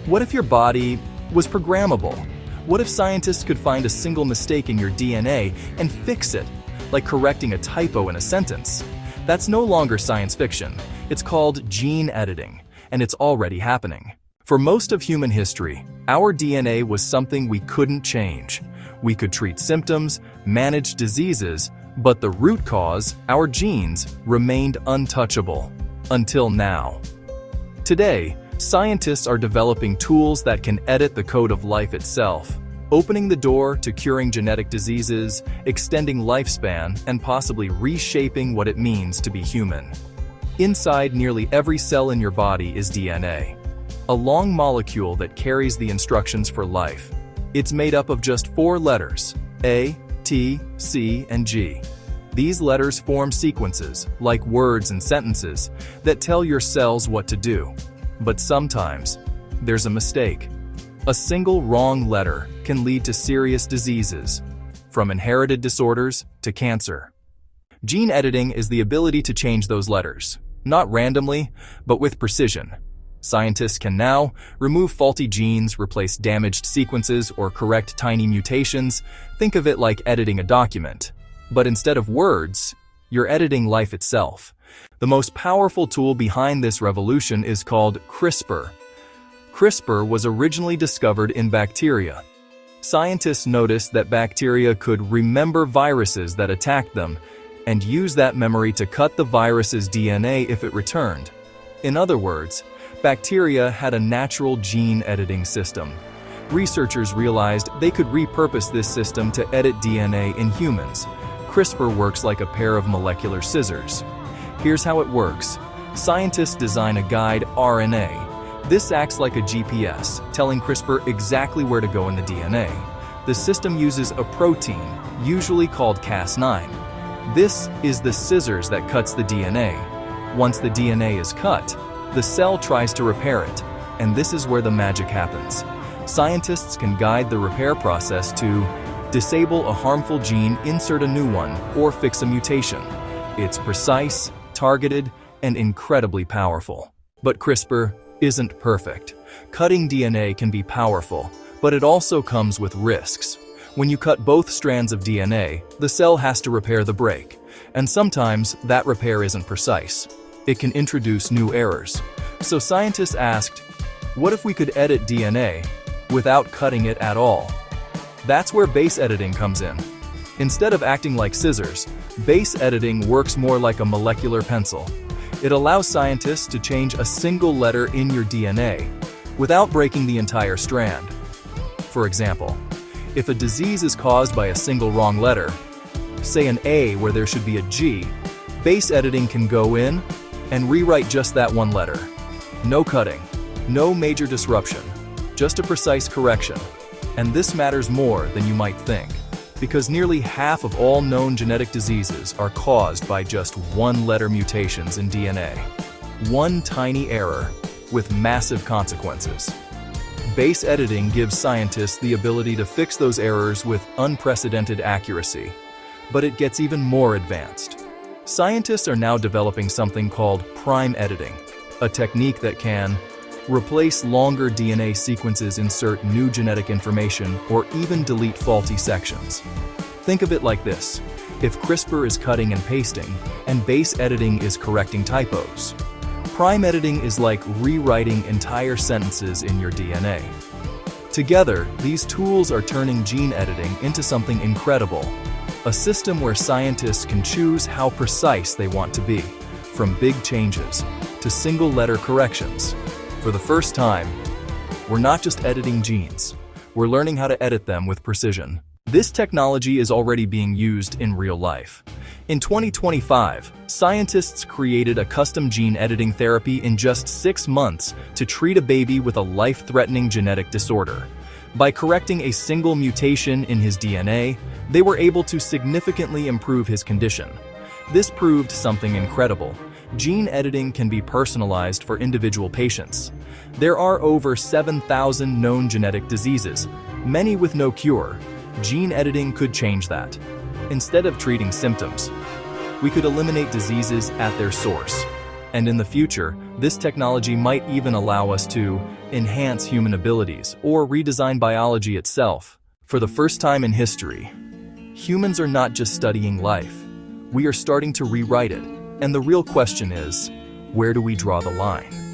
What if your body was programmable? What if scientists could find a single mistake in your DNA and fix it, like correcting a typo in a sentence? That's no longer science fiction. It's called gene editing, and it's already happening. For most of human history, our DNA was something we couldn't change. We could treat symptoms, manage diseases, but the root cause, our genes, remained untouchable. Until now. Today, scientists are developing tools that can edit the code of life itself, opening the door to curing genetic diseases, extending lifespan, and possibly reshaping what it means to be human. Inside nearly every cell in your body is DNA, a long molecule that carries the instructions for life. It's made up of just 4 letters, A, T, C, and G. These letters form sequences, like words and sentences, that tell your cells what to do. But sometimes, there's a mistake. A single wrong letter can lead to serious diseases, from inherited disorders to cancer. Gene editing is the ability to change those letters, not randomly, but with precision. Scientists can now remove faulty genes, replace damaged sequences, or correct tiny mutations. Think of it like editing a document. But instead of words, you're editing life itself. The most powerful tool behind this revolution is called CRISPR. CRISPR was originally discovered in bacteria. Scientists noticed that bacteria could remember viruses that attacked them and use that memory to cut the virus's DNA if it returned. In other words, bacteria had a natural gene editing system. Researchers realized they could repurpose this system to edit DNA in humans. CRISPR works like a pair of molecular scissors. Here's how it works. Scientists design a guide RNA. This acts like a GPS, telling CRISPR exactly where to go in the DNA. The system uses a protein, usually called Cas9. This is the scissors that cuts the DNA. Once the DNA is cut, the cell tries to repair it, and this is where the magic happens. Scientists can guide the repair process to disable a harmful gene, insert a new one, or fix a mutation. It's precise, targeted, and incredibly powerful. But CRISPR isn't perfect. Cutting DNA can be powerful, but it also comes with risks. When you cut both strands of DNA, the cell has to repair the break, and sometimes that repair isn't precise. It can introduce new errors. So scientists asked, what if we could edit DNA without cutting it at all? That's where base editing comes in. Instead of acting like scissors, base editing works more like a molecular pencil. It allows scientists to change a single letter in your DNA without breaking the entire strand. For example, if a disease is caused by a single wrong letter, say an A where there should be a G, base editing can go in and rewrite just that one letter. No cutting, no major disruption, just a precise correction. And this matters more than you might think, because nearly half of all known genetic diseases are caused by just one-letter mutations in DNA. One tiny error with massive consequences. Base editing gives scientists the ability to fix those errors with unprecedented accuracy, but it gets even more advanced. Scientists are now developing something called prime editing, a technique that can replace longer DNA sequences, insert new genetic information, or even delete faulty sections. Think of it like this. If CRISPR is cutting and pasting, and base editing is correcting typos, prime editing is like rewriting entire sentences in your DNA. Together, these tools are turning gene editing into something incredible, a system where scientists can choose how precise they want to be, from big changes to single-letter corrections. For the first time, we're not just editing genes, we're learning how to edit them with precision. This technology is already being used in real life. In 2025, scientists created a custom gene editing therapy in just 6 months to treat a baby with a life-threatening genetic disorder. By correcting a single mutation in his DNA, they were able to significantly improve his condition. This proved something incredible. Gene editing can be personalized for individual patients. There are over 7,000 known genetic diseases, many with no cure. Gene editing could change that. Instead of treating symptoms, we could eliminate diseases at their source. And in the future, This technology might even allow us to enhance human abilities or redesign biology itself. For the first time in history, humans are not just studying life. We are starting to rewrite it. And the real question is, where do we draw the line?